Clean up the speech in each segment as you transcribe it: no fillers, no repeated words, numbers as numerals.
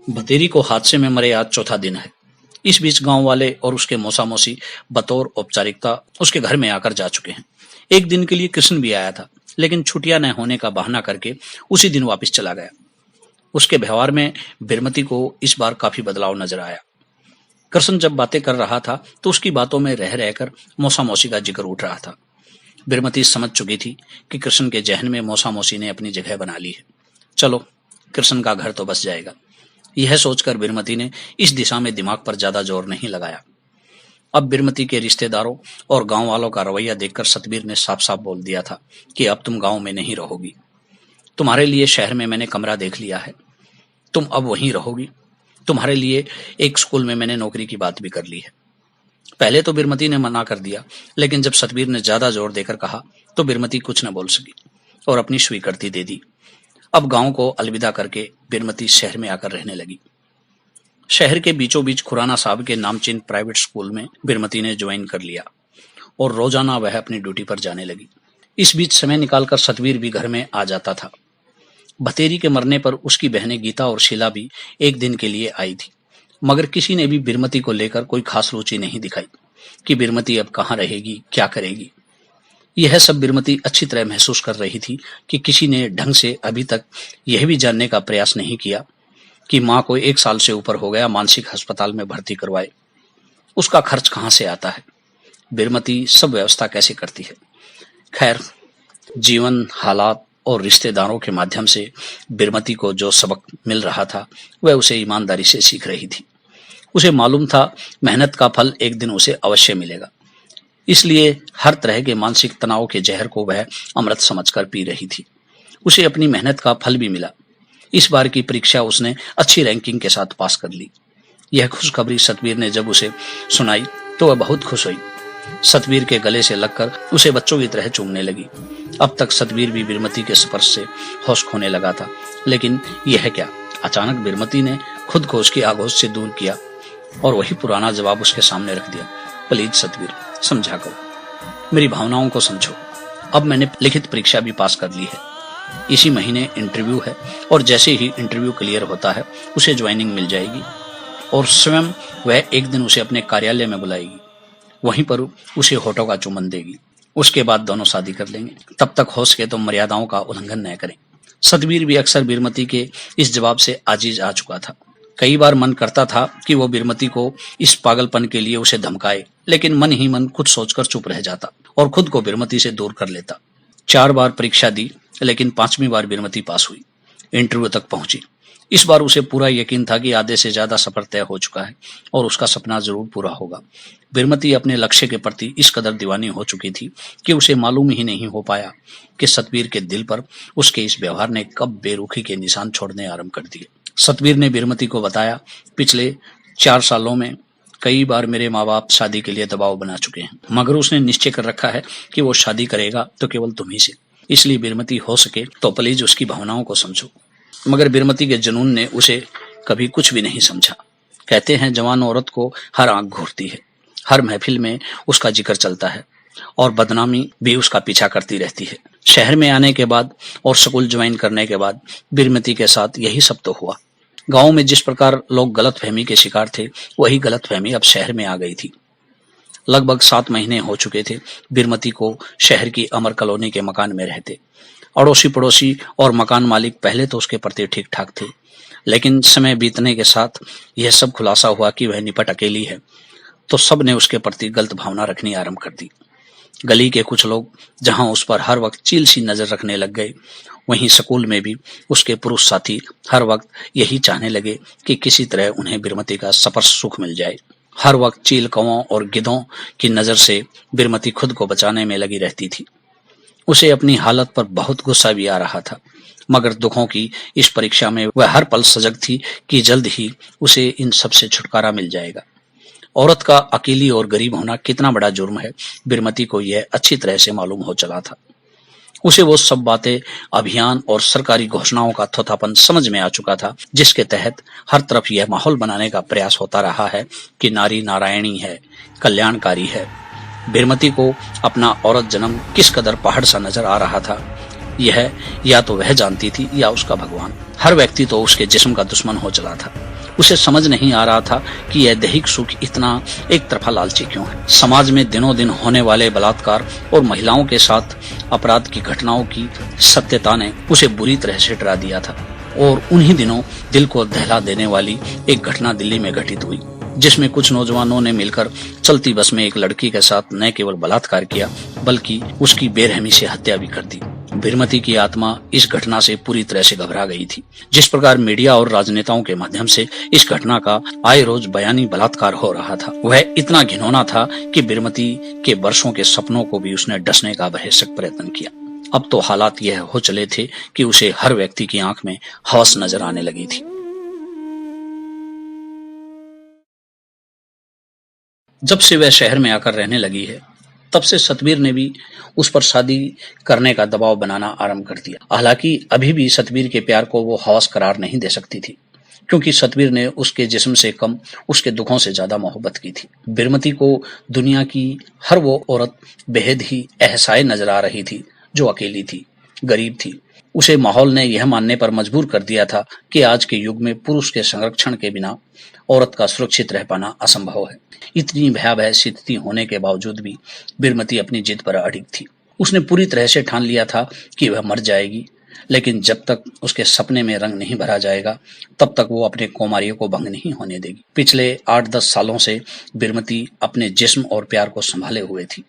भतेरी को हादसे में मरे आज चौथा दिन है। इस बीच गांव वाले और उसके मौसा मौसी बतौर औपचारिकता उसके घर में आकर जा चुके हैं। एक दिन के लिए कृष्ण भी आया था, लेकिन छुट्टियां न होने का बहाना करके उसी दिन वापस चला गया। उसके व्यवहार में बिरमती को इस बार काफी बदलाव नजर आया। कृष्ण जब बातें कर रहा था तो उसकी बातों में रह रहकर मौसा मौसी का जिक्र उठ रहा था। बिरमती समझ चुकी थी कि कृष्ण के जहन में मौसा मौसी ने अपनी जगह बना ली है। चलो, कृष्ण का घर तो बस जाएगा। यह सोचकर बिरमती ने इस दिशा में दिमाग पर ज्यादा जोर नहीं लगाया। अब बिरमती के रिश्तेदारों और गांव वालों का रवैया देखकर सतबीर ने साफ साफ बोल दिया था कि अब तुम गांव में नहीं रहोगी। तुम्हारे लिए शहर में मैंने कमरा देख लिया है, तुम अब वहीं रहोगी। तुम्हारे लिए एक स्कूल में मैंने नौकरी की बात भी कर ली है। पहले तो बिरमती ने मना कर दिया, लेकिन जब सतबीर ने ज्यादा जोर देकर कहा तो बिरमती कुछ न बोल सकी और अपनी स्वीकृति दे दी। अब गांव को अलविदा करके बिरमती शहर में आकर रहने लगी। शहर के बीचों बीच खुराना साहब के नामचीन प्राइवेट स्कूल में बिरमती ने ज्वाइन कर लिया और रोजाना वह अपनी ड्यूटी पर जाने लगी। इस बीच समय निकालकर सतबीर भी घर में आ जाता था। भतेरी के मरने पर उसकी बहनें गीता और शीला भी एक दिन के लिए आई थी, मगर किसी ने भी बिरमती को लेकर कोई खास रुचि नहीं दिखाई कि बिरमती अब कहाँ रहेगी, क्या करेगी। यह सब बिरमती अच्छी तरह महसूस कर रही थी कि किसी ने ढंग से अभी तक यह भी जानने का प्रयास नहीं किया कि माँ को 1 साल से ऊपर हो गया मानसिक अस्पताल में भर्ती करवाए। उसका खर्च कहाँ से आता है, बिरमती सब व्यवस्था कैसे करती है। खैर, जीवन, हालात और रिश्तेदारों के माध्यम से बिरमती को जो सबक मिल रहा था वह उसे ईमानदारी से सीख रही थी। उसे मालूम था मेहनत का फल एक दिन उसे अवश्य मिलेगा, इसलिए हर तरह के मानसिक तनाव के जहर को वह अमृत समझकर पी रही थी। उसे अपनी मेहनत का फल भी मिला। इस बार की परीक्षा उसने अच्छी रैंकिंग के साथ पास कर ली। यह खुशखबरी सतबीर ने जब उसे सुनाई तो वह बहुत खुश हुई। सतबीर के गले से लगकर उसे बच्चों की तरह चूमने लगी। अब तक सतबीर भी बिरमती के स्पर्श से होश खोने लगा था, लेकिन यह क्या, अचानक बिरमती ने खुद को उसकी आगोश से दूर किया और वही पुराना जवाब उसके सामने रख दिया। प्लीज सतबीर, समझा करो, मेरी भावनाओं को समझो। अब मैंने लिखित परीक्षा भी पास कर ली है। इसी महीने इंटरव्यू है और जैसे ही इंटरव्यू क्लियर होता है उसे ज्वाइनिंग मिल जाएगी और स्वयं वह एक दिन उसे अपने कार्यालय में बुलाएगी। वहीं पर उसे होठों का चुम्बन देगी। उसके बाद दोनों शादी कर लेंगे। तब तक हो सके तो मर्यादाओं का उल्लंघन न करें। सतबीर भी अक्सर बिरमती के इस जवाब से आजीज आ चुका था। कई बार मन करता था कि वो बिरमती को इस पागलपन के लिए उसे धमकाए, लेकिन मन ही मन खुद सोचकर चुप रह जाता और खुद को बिरमती से दूर कर लेता। 4 बार परीक्षा दी, लेकिन 5वीं बार बिरमती पास हुई, इंटरव्यू तक पहुंची। इस बार उसे पूरा यकीन था कि आधे से ज्यादा सफर तय हो चुका है और उसका सपना जरूर पूरा होगा। बिरमती अपने लक्ष्य के प्रति इस कदर दीवानी हो चुकी थी कि उसे मालूम ही नहीं हो पाया कि सतबीर के दिल पर उसके इस व्यवहार ने कब बेरुखी के निशान छोड़ने आरंभ कर दिए। सतबीर ने बिरमती को बताया, पिछले 4 सालों में कई बार मेरे माँ बाप शादी के लिए दबाव बना चुके हैं, मगर उसने निश्चय कर रखा है कि वो शादी करेगा तो केवल तुम्ही से। इसलिए बिरमती, हो सके तो प्लीज उसकी भावनाओं को समझो। मगर बिरमती के जुनून ने उसे कभी कुछ भी नहीं समझा। कहते हैं जवान औरत को हर आंख घूरती है, हर महफिल में उसका जिक्र चलता है और बदनामी भी उसका पीछा करती रहती है। शहर में आने के बाद और स्कूल ज्वाइन करने के बाद बिरमती के साथ यही सब तो हुआ। गांव में जिस प्रकार लोग गलतफहमी के शिकार थे, वही गलतफहमी अब शहर में आ गई थी। लगभग 7 महीने हो चुके थे बिरमती को शहर की अमर कॉलोनी के मकान में रहते। अड़ोसी पड़ोसी और मकान मालिक पहले तो उसके प्रति ठीक ठाक थे, लेकिन समय बीतने के साथ यह सब खुलासा हुआ कि वह निपट अकेली है, तो सब ने उसके प्रति गलत भावना रखनी आरंभ कर दी। गली के कुछ लोग जहां उस पर हर वक्त चील सी नजर रखने लग गए, वहीं स्कूल में भी उसके पुरुष साथी हर वक्त यही चाहने लगे कि किसी तरह उन्हें बिरमती का स्पर्श सुख मिल जाए। हर वक्त चील कौओं और गिद्धों की नजर से बिरमती खुद को बचाने में लगी रहती थी। उसे अपनी हालत पर बहुत गुस्सा भी आ रहा था, मगर दुखों की इस परीक्षा में वह हर पल सजग थी कि जल्द ही उसे इन सब से छुटकारा मिल जाएगा। औरत का अकेली और गरीब होना कितना बड़ा जुर्म है, बिरमती को यह अच्छी तरह से मालूम हो चला था। उसे वो सब बातें, अभियान और सरकारी घोषणाओं का थोथापन समझ में आ चुका था, जिसके तहत हर तरफ यह माहौल बनाने का प्रयास होता रहा है कि नारी नारायणी है, कल्याणकारी है। बिरमती को अपना औरत जन्म किस कदर पहाड़ सा नजर आ रहा था, यह या तो वह जानती थी या उसका भगवान। हर व्यक्ति तो उसके जिस्म का दुश्मन हो चला था। उसे समझ नहीं आ रहा था कि यह दैहिक सुख इतना एक तरफा लालची क्यों है। समाज में दिनों दिन होने वाले बलात्कार और महिलाओं के साथ अपराध की घटनाओं की सत्यता ने उसे बुरी तरह से डरा दिया था। और उन्हीं दिनों दिल को दहला देने वाली एक घटना दिल्ली में घटित हुई, जिसमें कुछ नौजवानों ने मिलकर चलती बस में एक लड़की के साथ न केवल बलात्कार किया बल्कि उसकी बेरहमी से हत्या भी कर दी। बीरमती की आत्मा इस घटना से पूरी तरह से घबरा गई थी। जिस प्रकार मीडिया और राजनेताओं के माध्यम से इस घटना का आए रोज बयानी बलात्कार हो रहा था, वह इतना घिनौना था कि बीरमती के वर्षों के सपनों को भी उसने डसने का भरसक प्रयत्न किया। अब तो हालात यह हो चले थे कि उसे हर व्यक्ति की आंख में हवस नजर आने लगी थी। जब से वह शहर में आकर रहने लगी है, तब से सतबीर ने भी उस पर शादी करने का दबाव बनाना आरंभ कर दिया। हालांकि अभी भी सतबीर के प्यार को वो हवस करार नहीं दे सकती थी, क्योंकि सतबीर ने उसके जिस्म से कम उसके दुखों से ज्यादा मोहब्बत की थी। बीरमती को दुनिया की हर वो औरत बेहद ही असहाय नजर आ रही थी जो अकेली थी, गरीब थी। उसे माहौल ने यह मानने पर मजबूर कर दिया था कि आज के युग में पुरुष के संरक्षण के बिना औरत का सुरक्षित रह पाना असंभव है। इतनी भयावह स्थिति होने के बावजूद भी बीरमती अपनी जिद पर अडिग थी। उसने पूरी तरह से ठान लिया था कि वह मर जाएगी, लेकिन जब तक उसके सपने में रंग नहीं भरा जाएगा तब तक वो अपने कौमारियों को भंग नहीं होने देगी। पिछले 8-10 सालों से बीरमती अपने जिस्म और प्यार को संभाले हुए थी।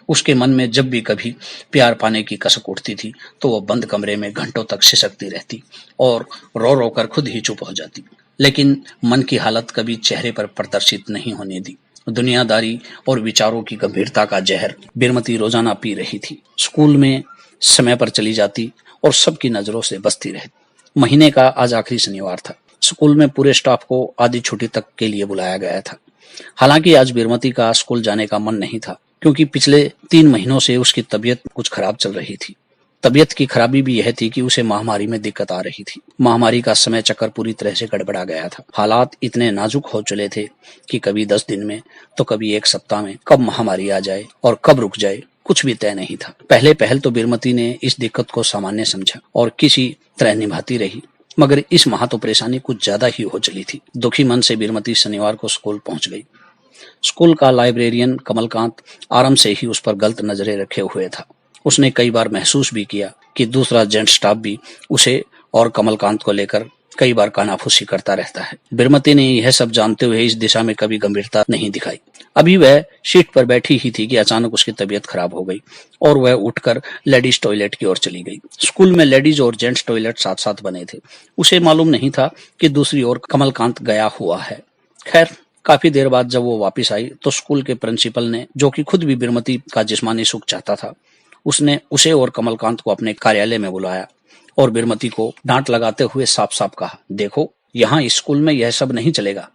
उसके मन में जब भी कभी प्यार पाने की कसक उठती थी तो वह बंद कमरे में घंटों तक सिसकती रहती और रो रो कर खुद ही चुप हो जाती, लेकिन मन की हालत कभी चेहरे पर प्रदर्शित नहीं होने दी। दुनियादारी और विचारों की गंभीरता का जहर बीरमती रोजाना पी रही थी। स्कूल में समय पर चली जाती और सबकी नजरों से बचती रहती। महीने का आज आखिरी शनिवार था। स्कूल में पूरे स्टाफ को आधी छुट्टी तक के लिए बुलाया गया था। हालांकि आज बीरमती का स्कूल जाने का मन नहीं था, क्योंकि पिछले 3 महीनों से उसकी तबीयत कुछ खराब चल रही थी। तबीयत की खराबी भी यह थी कि उसे महामारी में दिक्कत आ रही थी। महामारी का समय चक्कर पूरी तरह से गड़बड़ा गया था। हालात इतने नाजुक हो चले थे कि कभी 10 दिन में तो कभी 1 सप्ताह में कब महामारी आ जाए और कब रुक जाए कुछ भी तय नहीं था। पहल तो बीरमती ने इस दिक्कत को सामान्य समझा और किसी तरह निभाती रही, मगर इस माह तो परेशानी कुछ ज्यादा ही हो चली थी। दुखी मन से बीरमती शनिवार को स्कूल पहुंच गई। स्कूल का लाइब्रेरियन कमलकांत आराम से ही उस पर गलत नजरें रखे हुए था। उसने कई बार महसूस भी किया कि दूसरा जेंट स्टाफ भी उसे और कमलकांत को लेकर कई बार कानाफूसी करता रहता है। बीरमती ने यह सब जानते हुए इस दिशा में कभी गंभीरता नहीं दिखाई। अभी वह सीट पर बैठी ही थी कि अचानक उसकी तबीयत खराब हो गई और वह उठकर लेडीज टॉयलेट की ओर चली गई। स्कूल में लेडीज और जेंट्स टॉयलेट साथ साथ बने थे। उसे मालूम नहीं था कि दूसरी ओर कमलकांत गया हुआ है। खैर, काफी देर बाद जब वो वापस आई तो स्कूल के प्रिंसिपल ने, जो कि खुद भी बीरमती का जिस्मानी सुख चाहता था, उसने उसे और कमलकांत को अपने कार्यालय में बुलाया और बीरमती को डांट लगाते हुए साफ साफ कहा, देखो, यहाँ स्कूल में यह सब नहीं चलेगा।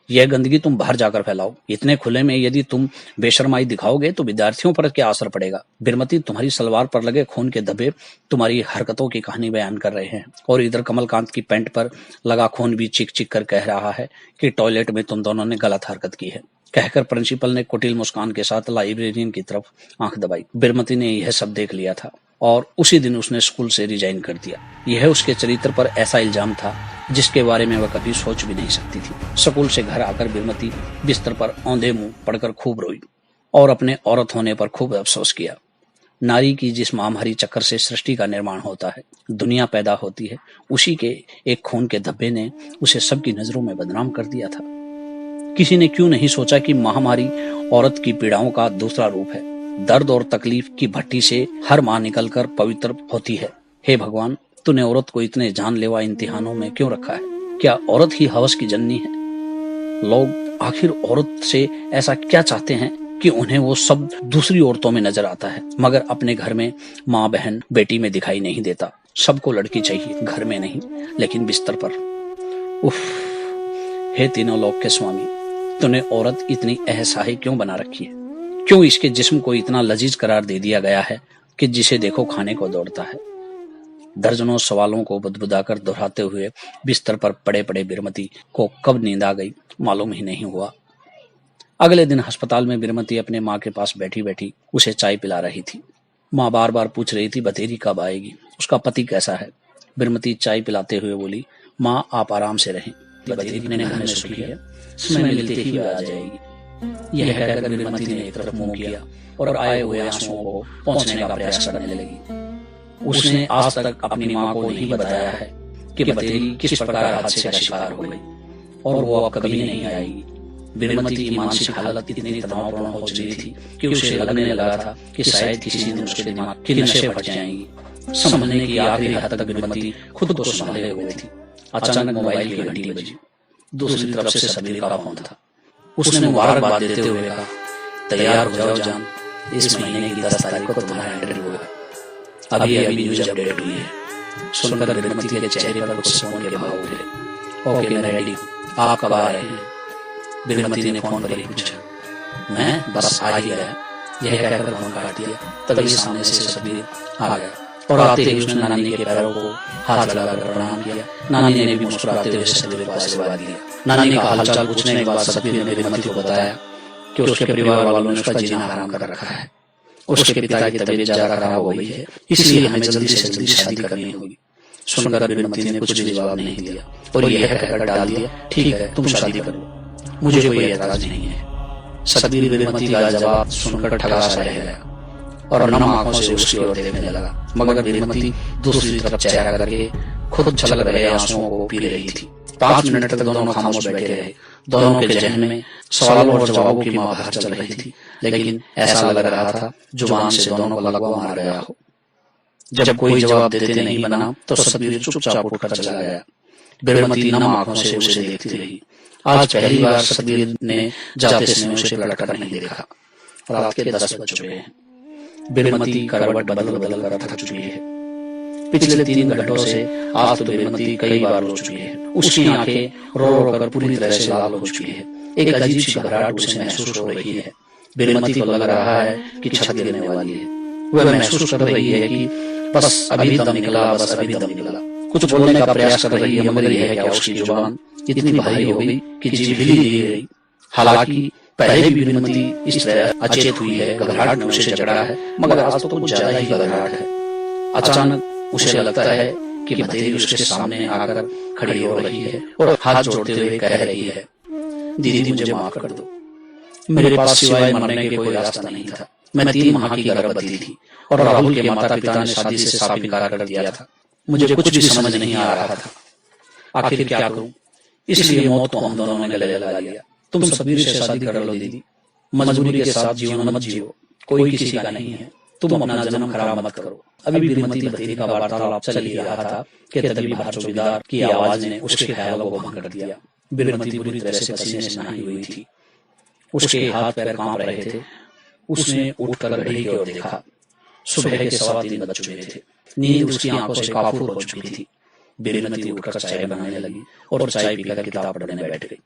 यह गंदगी तुम बाहर जाकर फैलाओ। इतने खुले में यदि तुम बेशर्माई दिखाओगे तो विद्यार्थियों पर क्या असर पड़ेगा। बीरमती, तुम्हारी सलवार पर लगे खून के धब्बे तुम्हारी हरकतों की कहानी बयान कर रहे हैं, और इधर कमलकांत की पैंट पर लगा खून भी चिक चिक कर कह रहा है कि टॉयलेट में तुम दोनों ने गलत हरकत की है। कहकर प्रिंसिपल ने कुटिल मुस्कान के साथ लाइब्रेरियन की तरफ आंख दबाई। बीरमती ने यह सब देख लिया था और उसी दिन उसने स्कूल से रिजाइन कर दिया। यह उसके चरित्र पर ऐसा इल्जाम था जिसके बारे में वह कभी सोच भी नहीं सकती थी। स्कूल से घर आकर बीरमती बिस्तर पर औंधे मुंह पड़कर खूब रोई और अपने औरत होने पर खूब अफसोस किया। नारी की जिस महामारी चक्कर से सृष्टि का निर्माण होता है, दुनिया पैदा होती है, उसी के एक खून के धब्बे ने उसे सबकी नजरों में बदनाम कर दिया था। किसी ने क्यों नहीं सोचा कि महामारी औरत की पीड़ाओं का दूसरा रूप है। दर्द और तकलीफ की भट्टी से हर मां निकलकर पवित्र होती है। हे भगवान, तूने औरत को इतने जानलेवा इम्तिहानों में क्यों रखा है? क्या औरत ही हवस की जननी है? लोग आखिर औरत से ऐसा क्या चाहते हैं कि उन्हें वो सब दूसरी औरतों में नजर आता है, मगर अपने घर में माँ, बहन, बेटी में दिखाई नहीं देता। सबको लड़की चाहिए, घर में नहीं लेकिन बिस्तर पर। उफ, हे तीनों लोक के स्वामी, तूने औरत इतनी असहाय क्यों बना रखी है? क्यों इसके जिस्म को इतना लजीज करार दे दिया गया है कि जिसे देखो खाने को दौड़ता है? दर्जनों सवालों को बुदबुदाकर दोहराते हुए बिस्तर पर पड़े पड़े बीरमती को कब नींद आ गई मालूम ही नहीं हुआ। अगले दिन अस्पताल में बीरमती अपने माँ के पास बैठी बैठी उसे चाय पिला रही थी। माँ बार बार पूछ रही थी, बतेरी कब आएगी, उसका पति कैसा है? बीरमती चाय पिलाते हुए बोली, माँ आप आराम से रहें, बतेरी अपने घर में सुखी है, समय मिलते ही वह आ जाएगी। यह कहकर बीरबलमती ने एक तरफ मुंह किया और आए हुए आंसुओं को पहुंचने का प्रयास करने लगी। उसने आज तक अपनी माँ को नहीं बताया है कि बतेरी किस प्रकार हादसे का शिकार हो गई, और वो अब कभी नहीं आएगी। बीरबलमती की मानसिक हालत इतनी तनावपूर्ण हो चुकी थी कि उसे लगने लगा था कि शायद किसी दिन उसके दिमाग के नशे फट जाएंगी। संभलने की आखिरी हद तक बीरबलमती खुद को संभाले हुए थी। अचानक मोबाइल की घंटी बजी। दूसरी तरफ से सतबीर का फोन था। उसने मुबारकबाद देते हुए कहा, तैयार हो जाओ जान, इस महीने की 10 तारीख को तुम्हारा इंटरव्यू है। अभी अभी न्यूज अपडेट हुई है। सुनकर बीरबलमती के चेहरे पर कुछ सुकून के भाव उभरे। ओके, मैं रेडी हूँ, आप कब आ रहे हैं? बीरबलमती ने फोन पर ही पूछा। मैं बस आ ही गया, यह कहकर फोन काट दिया। तभी सामने से सतबीर आ गया और आते ही उसने नानी के पैरों को हाथ लगाकर प्रणाम किया। नानी ने भी मुस्कुराते हुए सतबीर को आशीर्वाद दिया। नानी का हालचाल पूछने के बाद सतबीर ने बीरबलमती को बताया कि उसके परिवार वालों ने उसका जीना हराम कर रखा है। उसके पिता की तबीयत ज्यादा खराब हो गई है, इसलिए हमें जल्दी से जल्दी शादी करनी होगी। सुनकर बीरबलमती ने कुछ भी जवाब नहीं दिया और यह कहकर डाल दिया, ठीक है, तुम शादी करो, मुझे कोई एतराज नहीं है। सतबीर बीरबलमती का जवाब सुनकर ठगा सा रह गया और नम आंखों से उसकी ओर देखने लगा, मगर बीरबलमती दूसरी तरफ चेहरा करके खुद छलक रहे आंसुओं को पी रही थी। 5 मिनट तक दोनों खामोश बैठे रहे। दोनों के जहन में सवालों और जवाबों की महाभारत चल रही थी, लेकिन ऐसा लग रहा था जुबान से दोनों को लगवा मार गया हो। जब कोई जवाब देते नहीं बना तो सतबीर चुपचाप उठकर चला गया। बीरबलमती नम आंखों से उसे देखती रही। आज पहली बार सतबीर ने जाते समय उसे पलट कर नहीं देखा। रात के 10 बज चुके हैं। बीरबलमती करवट बदल बदल कर थक चुकी है। पिछले 3 घंटों से आज तो बीरबलमती कई बार रो चुकी है। उसकी आंखें रो रो कर पूरी तरह से लाल हो चुकी है। एक अजीब सी घबराहट उसे महसूस हो रही है। बीरबलमती को लग रहा है कि छत गिरने वाली है। वह महसूस कर रही है कि बस अभी दम निकला, बस अभी दम निकला। कुछ बोलने का प्रयास कर रही है, मगर यह क्या उसकी जुबान इतनी भारी हो गई कि जीभ हिल नहीं रही। हालांकि पहले भी बीरबलमती इस तरह अचेत हुई है, घबराहट में उसे जकड़ा है, मगर आज तो कुछ ज्यादा ही घबराहट है। अचानक उसे लगता है कि बतेरी उसके सामने आकर खड़ी हो रही है और हाथ जोड़ते हुए कह रही है, दीदी मुझे माफ कर दो, मेरे पास सिवाय मरने के कोई रास्ता नहीं था। मैं 3 माह की गर्भवती थी और राहुल के माता पिता ने शादी से साफ इनकार कर दिया था। मुझे कुछ भी समझ नहीं आ रहा था, आखिर क्या करूं? इसलिए मौत को हम दोनों ने गले लगा लिया। तुम सतबीर से शादी कर लो दीदी, मजबूरी के साथ जीवन मत जियो, कोई किसी का नहीं है, तुम अपना जन्म खराब मत करो। अभी बीरबलमती बतेरी का वार्तालाप चल ही रहा था कि तभी बाहर चौकीदार की आवाज ने उसके ख्यालों को भंग कर दिया। बीरबलमती बुरी तरह से पसीने से नहाई हुई थी। उसके हाथ पैर कांप रहे थे। उसने उठकर घड़ी की ओर देखा। सुबह के 3:15 बज चुके थे। नींद उसकी आंखों से काफूर हो चुकी थी। बीरबलमती उठकर चाय बनाने लगी और चाय पीकर किताब पढ़ने बैठ गई।